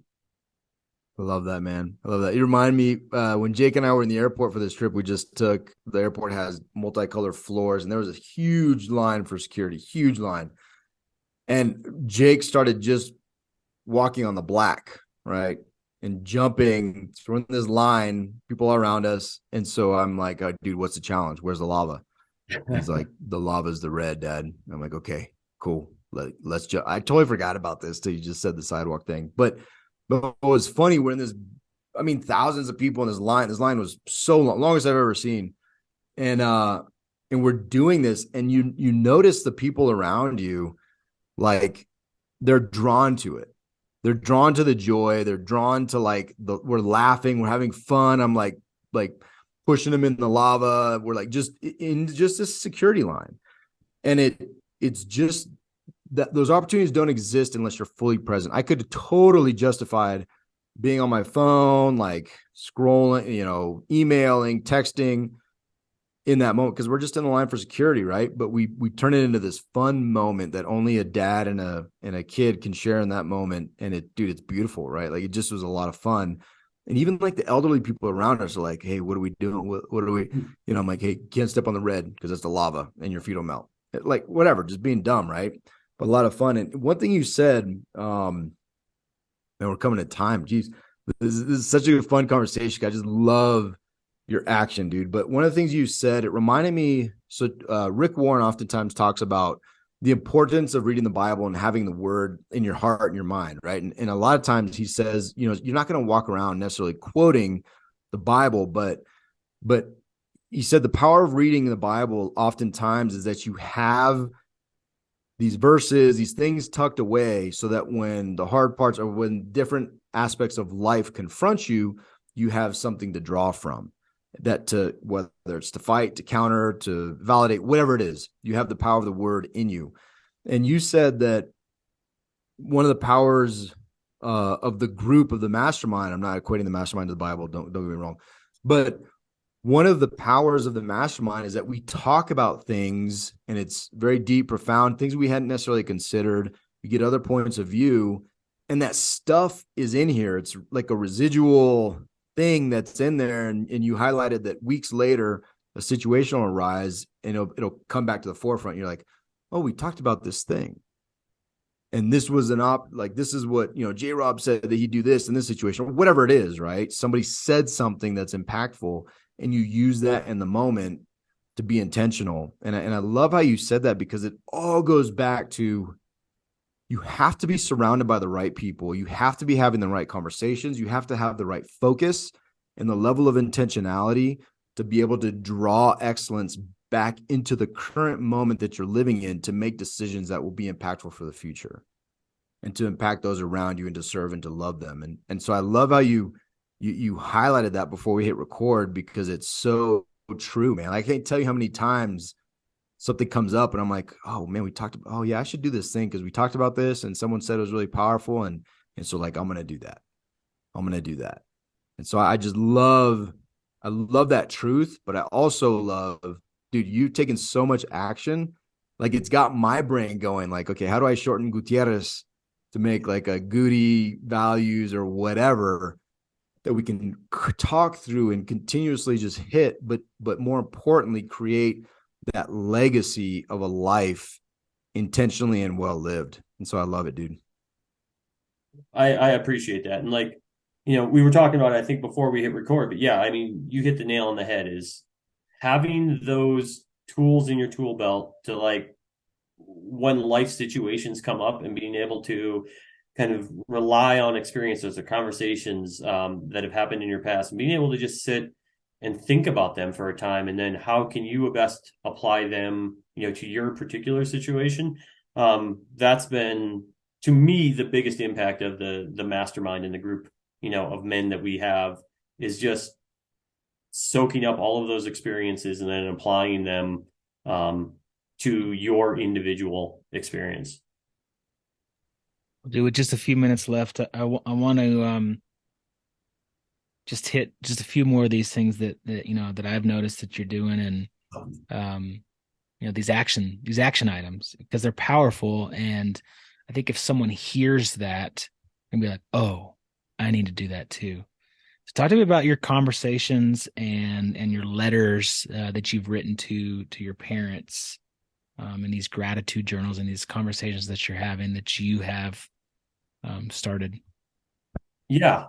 I love that, man. I love that. You remind me when Jake and I were in the airport for this trip we just took. The airport has multicolored floors, and there was a huge line for security, huge line. And Jake started just walking on the black, right? And jumping through this line, people around us. And so I'm like, oh, dude, what's the challenge? Where's the lava? He's like, the lava's the red, Dad. I'm like, okay, cool. Let's jump. I totally forgot about this till you just said the sidewalk thing. But what was funny, we're in this, I mean, thousands of people in this line. This line was so long, longest I've ever seen. And we're doing this, and you notice the people around you, like they're drawn to it. They're drawn to the joy. They're drawn to like we're laughing, we're having fun. I'm like pushing them in the lava. We're like just in just this security line. And it's just that those opportunities don't exist unless you're fully present. I could totally justify being on my phone, like scrolling, emailing, texting in that moment, because we're just in the line for security, right? But we turn it into this fun moment that only a dad and a kid can share in that moment. And it's beautiful, right? Like it just was a lot of fun. And even like the elderly people around us are like, hey, what are we doing? What are we, I'm like, hey, can't step on the red because it's the lava and your feet will melt. Like whatever, just being dumb, right? But a lot of fun. And one thing you said, and we're coming to time. Geez, this is such a fun conversation. I just love your action, dude. But one of the things you said, it reminded me. So Rick Warren oftentimes talks about the importance of reading the Bible and having the word in your heart and your mind, right? And a lot of times he says, you know, you're not going to walk around necessarily quoting the Bible, but he said the power of reading the Bible oftentimes is that you have these verses, these things tucked away so that when the hard parts or when different aspects of life confront you, you have something to draw from. That to whether it's to fight, to counter, to validate, whatever it is, you have the power of the word in you. And you said that one of the powers of the group of the mastermind, I'm not equating the mastermind to the Bible, don't get me wrong, but one of the powers of the mastermind is that we talk about things and it's very deep, profound, things we hadn't necessarily considered. We get other points of view, and that stuff is in here. It's like a residual thing that's in there. And you highlighted that weeks later, a situation will arise and it'll come back to the forefront. You're like, oh, we talked about this thing. And this was this is what, you know, J-Rob said that he'd do this in this situation, or whatever it is, right? Somebody said something that's impactful and you use that in the moment to be intentional. And I love how you said that, because it all goes back to, you have to be surrounded by the right people. You have to be having the right conversations. You have to have the right focus and the level of intentionality to be able to draw excellence back into the current moment that you're living in, to make decisions that will be impactful for the future and to impact those around you and to serve and to love them. And so I love how you highlighted that before we hit record, because it's so true, man. I can't tell you how many times something comes up and I'm like, oh man, oh yeah, I should do this thing because we talked about this and someone said it was really powerful. And so like, I'm going to do that. And so I love that truth, but I also love, dude, you've taken so much action. Like, it's got my brain going like, okay, how do I shorten Gutierrez to make like a Goody values or whatever that we can talk through and continuously just hit, but more importantly, create that legacy of a life intentionally and well lived. And so I love it, dude. I appreciate that. And like, you know, we were talking about it, I think, before we hit record, but yeah, I mean, you hit the nail on the head, is having those tools in your tool belt to, like, when life situations come up, and being able to kind of rely on experiences or conversations that have happened in your past, and being able to just sit and think about them for a time, and then how can you best apply them, you know, to your particular situation. That's been, to me, the biggest impact of the mastermind and the group, you know, of men that we have, is just soaking up all of those experiences and then applying them to your individual experience. Dude, with just a few minutes left, I want to just hit just a few more of these things that you know that I've noticed that you're doing, and you know, these action items, because they're powerful. And I think if someone hears that and be like, oh, I need to do that too. So talk to me about your conversations and your letters that you've written to your parents, and these gratitude journals and these conversations that you're having, that you have started. Yeah.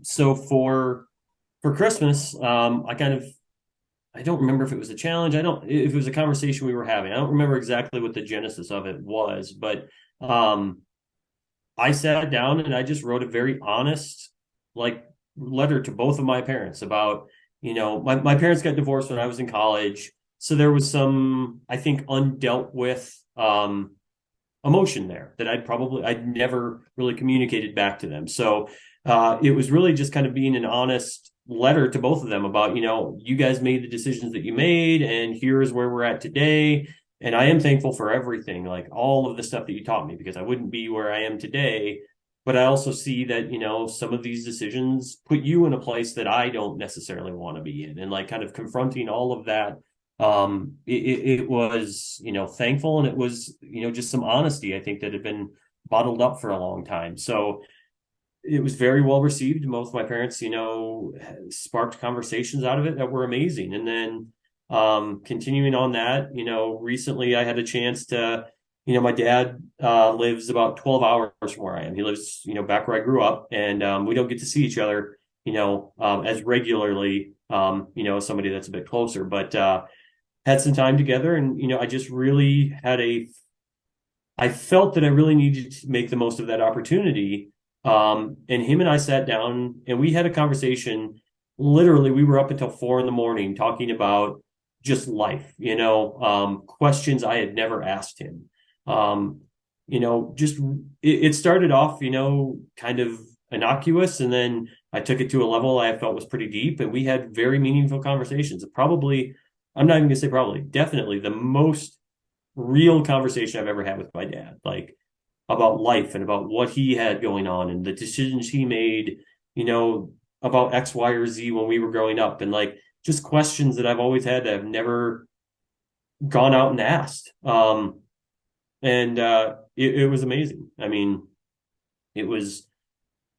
So for Christmas, I don't remember if it was a challenge. If it was a conversation we were having. I don't remember exactly what the genesis of it was, but I sat down and I just wrote a very honest, like, letter to both of my parents about, you know, my parents got divorced when I was in college. So there was some, I think, undealt with emotion there that I'd never really communicated back to them. So it was really just kind of being an honest letter to both of them about, you know, you guys made the decisions that you made, and here's where we're at today. And I am thankful for everything, like all of the stuff that you taught me, because I wouldn't be where I am today. But I also see that, you know, some of these decisions put you in a place that I don't necessarily want to be in. And like, kind of confronting all of that, it was, you know, thankful. And it was, you know, just some honesty, I think, that had been bottled up for a long time. So it was very well received. Both of my parents, you know, sparked conversations out of it that were amazing. And then continuing on that, you know, recently I had a chance to, you know, my dad lives about 12 hours from where I am. He lives, you know, back where I grew up, and we don't get to see each other, you know, as regularly, you know, as somebody that's a bit closer, but had some time together. And, you know, I just really had a I felt that I really needed to make the most of that opportunity. And him and I sat down and we had a conversation. Literally, we were up until 4 a.m. talking about just life, questions I had never asked him. Um, just it started off, kind of innocuous, and then I took it to a level I felt was pretty deep, and we had very meaningful conversations. Probably, I'm not even gonna say probably, definitely the most real conversation I've ever had with my dad, like about life and about what he had going on and the decisions he made, you know, about X, Y, or Z when we were growing up, and like just questions that I've always had that I've never gone out and asked. And it was amazing. I mean, it was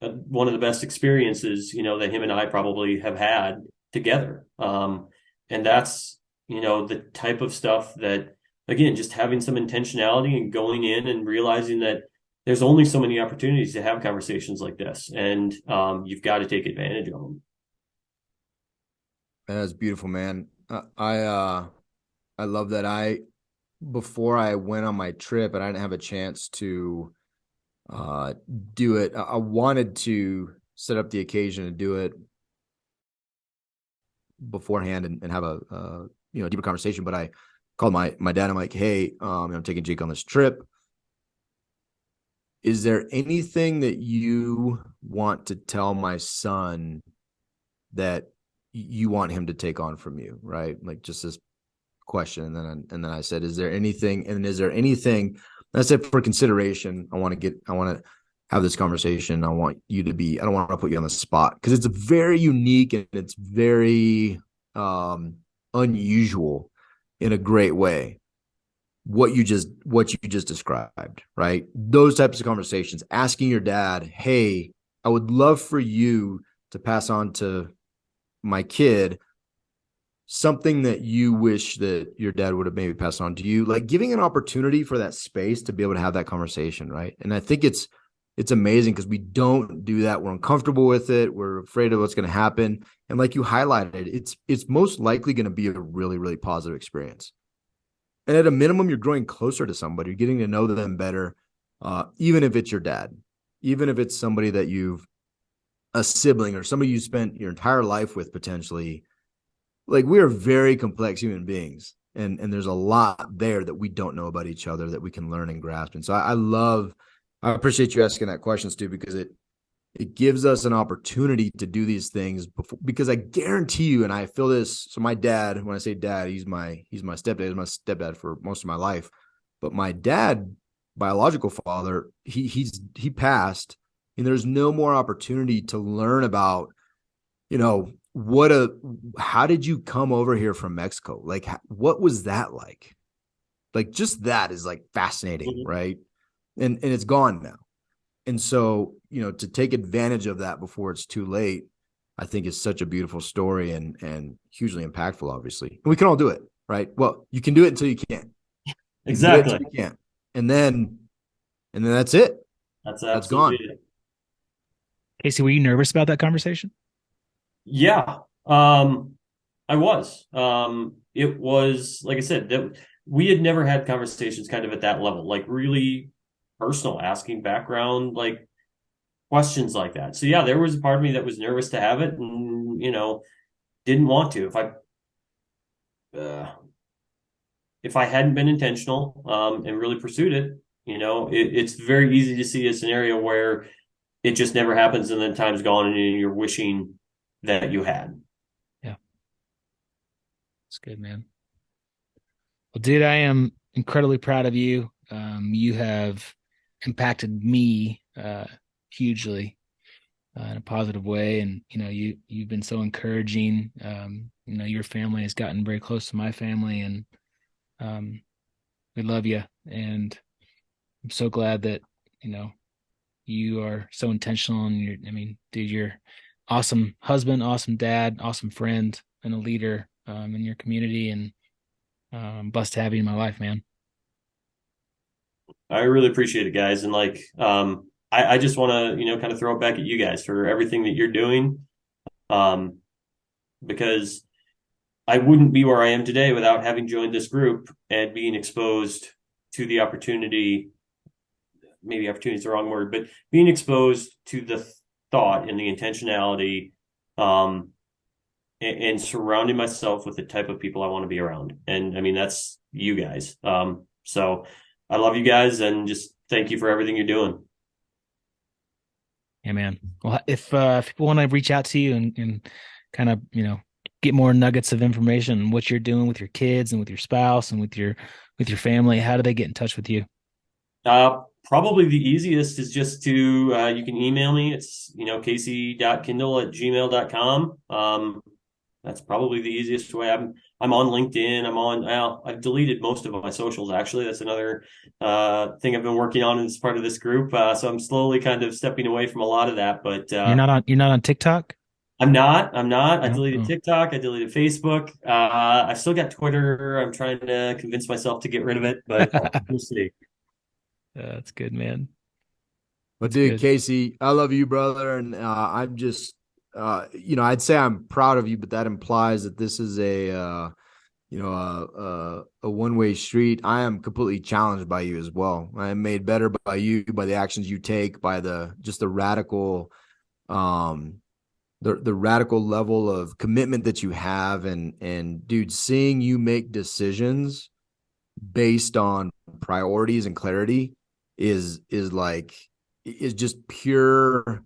one of the best experiences, that him and I probably have had together. And that's, the type of stuff that, again, just having some intentionality and going in and realizing that there's only so many opportunities to have conversations like this, and you've got to take advantage of them. That's beautiful, man. I love that. Before I went on my trip and I didn't have a chance to uh do it. I wanted to set up the occasion to do it beforehand and have a deeper conversation. But I called my dad. I'm like, hey, I'm taking Jake on this trip. Is there anything that you want to tell my son that you want him to take on from you? Right? Like just this question. And then I said, is there anything? And is there anything? I said, for consideration, I want to have this conversation. I want you to be, I don't want to put you on the spot because it's very unique and it's very unusual in a great way. What you just described, right? Those types of conversations, asking your dad, hey, I would love for you to pass on to my kid something that you wish that your dad would have maybe passed on to you, like giving an opportunity for that space to be able to have that conversation, right? And I think it's amazing because we don't do that. We're uncomfortable with it. We're afraid of what's going to happen. And like you highlighted, it's most likely going to be a really, really positive experience. And at a minimum, you're growing closer to somebody. You're getting to know them better, even if it's your dad, even if it's somebody that you've a sibling or somebody you spent your entire life with potentially. Like we are very complex human beings, and there's a lot there that we don't know about each other that we can learn and grasp. And so I appreciate you asking that question, Stu, because it gives us an opportunity to do these things before, because I guarantee you, and I feel this. So my dad, when I say dad, he's my stepdad. He's my stepdad for most of my life. But my dad, biological father, he passed, and there's no more opportunity to learn about, how did you come over here from Mexico? Like, what was that like? Like, just that is like fascinating, Mm-hmm. right? And it's gone now. And so, to take advantage of that before it's too late, I think is such a beautiful story and hugely impactful, obviously. And we can all do it, right? Well, you can do it until you can't. You can do it Exactly. until you can't. And then that's it. That's That's absolutely gone. it. Casey, were you nervous about that conversation? Yeah. I was. It was, like I said, that we had never had conversations kind of at that level, like really personal, asking background, like questions like that. So yeah, there was a part of me that was nervous to have it, and didn't want to. Uh, if I hadn't been intentional, and really pursued it, it's very easy to see a scenario where it just never happens, and then time's gone, and you're wishing that you had. Yeah, it's good, man. Well, dude, I am incredibly proud of you. You have impacted me hugely in a positive way, and you've been so encouraging. Your family has gotten very close to my family, and um, we love you. And I'm so glad that you are so intentional, and dude, you're awesome husband, awesome dad, awesome friend, and a leader in your community, and blessed to have you in my life, man. I really appreciate it, guys. And like, I just want to, kind of throw it back at you guys for everything that you're doing. Um, because I wouldn't be where I am today without having joined this group and being exposed to the opportunity maybe opportunity is the wrong word, but being exposed to the thought and the intentionality, and surrounding myself with the type of people I want to be around. And I mean, that's you guys. So I love you guys and just thank you for everything you're doing. Yeah, man. Well, if people want to reach out to you and kind of, get more nuggets of information on what you're doing with your kids and with your spouse and with your family, how do they get in touch with you? Probably the easiest is just to, you can email me. It's, casey.kindle@gmail.com. That's probably the easiest way. I'm on LinkedIn. I've deleted most of my socials, actually. That's another thing I've been working on as part of this group. So I'm slowly kind of stepping away from a lot of that, but You're not on TikTok? I'm not. I No? deleted Oh, TikTok. I deleted Facebook. I still got Twitter. I'm trying to convince myself to get rid of it, but we'll see. that's good, man. But That's dude, good. Casey, I love you, brother, and I'm just, I'd say I'm proud of you, but that implies that this is a one-way street. I am completely challenged by you as well. I am made better by you, by the actions you take, by the radical, um, the radical level of commitment that you have, and dude, seeing you make decisions based on priorities and clarity is just pure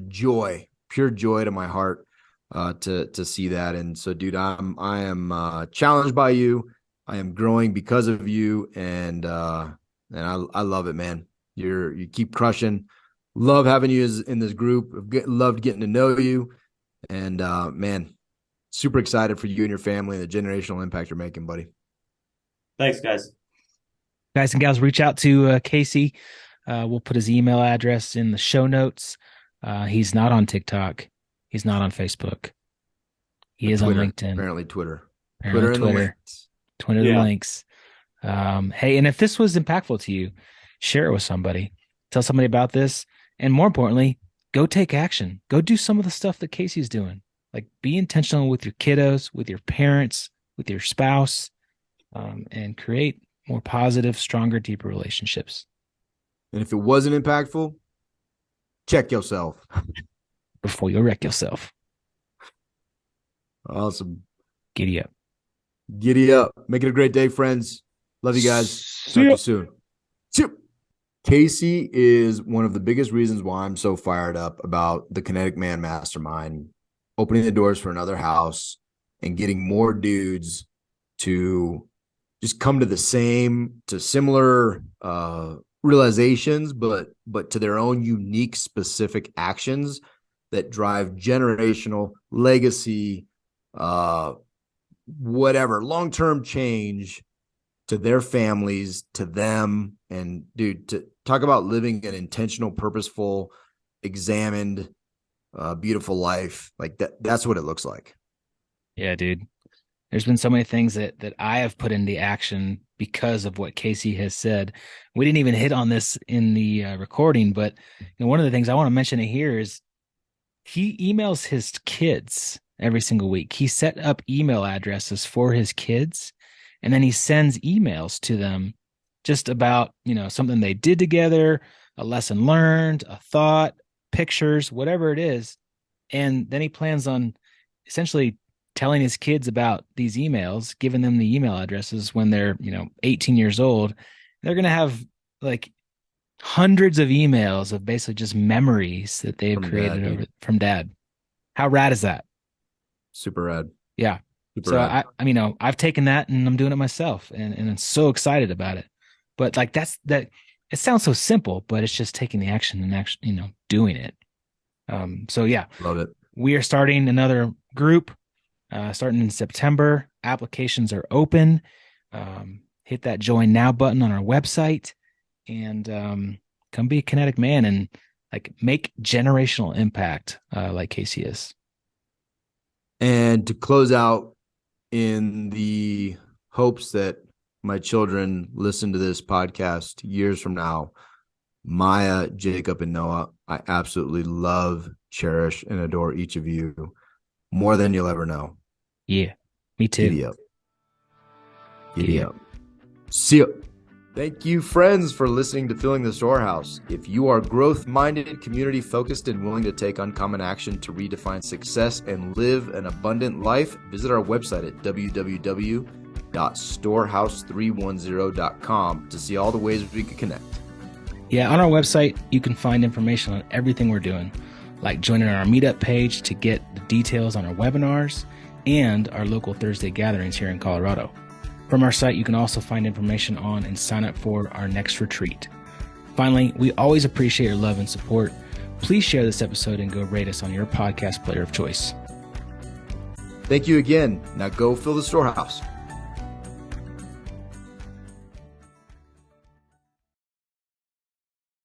joy to my heart, to see that. And so, dude, I am challenged by you. I am growing because of you, and I love it, man. You keep crushing. Love having you in this group. Loved getting to know you, and man, super excited for you and your family and the generational impact you're making, buddy. Thanks, guys. Guys and gals, reach out to Casey. We'll put his email address in the show notes. He's not on TikTok. He's not on Facebook. He is on Twitter, LinkedIn. apparently Twitter. Apparently And the Twitter. links. Twitter the Yeah. links. Hey, and if this was impactful to you, share it with somebody. Tell somebody about this. And more importantly, go take action. Go do some of the stuff that Casey's doing. Like, be intentional with your kiddos, with your parents, with your spouse, and create more positive, stronger, deeper relationships. And if it wasn't impactful, check yourself. Before you wreck yourself. Awesome. Giddy up. Giddy up. Make it a great day, friends. Love you guys. See Talk to ya. you soon. See ya. Casey is one of the biggest reasons why I'm so fired up about the Kinetic Man Mastermind, opening the doors for another house and getting more dudes to just come to similar realizations, but to their own unique, specific actions that drive generational legacy, whatever, long-term change to their families, to them. And dude, to talk about living an intentional, purposeful, examined, beautiful life, like that's what it looks like. Yeah, dude. There's been so many things that I have put into action because of what Casey has said. We didn't even hit on this in the recording, but one of the things I want to mention here is he emails his kids every single week. He set up email addresses for his kids, and then he sends emails to them just about, something they did together, a lesson learned, a thought, pictures, whatever it is. And then he plans on essentially telling his kids about these emails, giving them the email addresses when they're, 18 years old. They're going to have like hundreds of emails of basically just memories that they've created from dad. How rad is that? Super rad. Yeah. Super So rad. I've taken that and I'm doing it myself, and I'm so excited about it. But like that it sounds so simple, but it's just taking the action and actually, doing it. So yeah, Love it. we are starting another group, starting in September. Applications are open. Hit that join now button on our website, and come be a kinetic man and like make generational impact, like Casey is. And to close out, in the hopes that my children listen to this podcast years from now, Maya, Jacob, and Noah, I absolutely love, cherish, and adore each of you more than you'll ever know. Yeah, me too. Giddy up. Giddy up. See ya. Thank you, friends, for listening to Filling the Storehouse. If you are growth-minded, community-focused, and willing to take uncommon action to redefine success and live an abundant life, visit our website at www.storehouse310.com to see all the ways we can connect. Yeah, on our website, you can find information on everything we're doing, like joining our meetup page to get the details on our webinars and our local Thursday gatherings here in Colorado. From our site, you can also find information on and sign up for our next retreat. Finally, we always appreciate your love and support. Please share this episode and go rate us on your podcast player of choice. Thank you again. Now go fill the storehouse.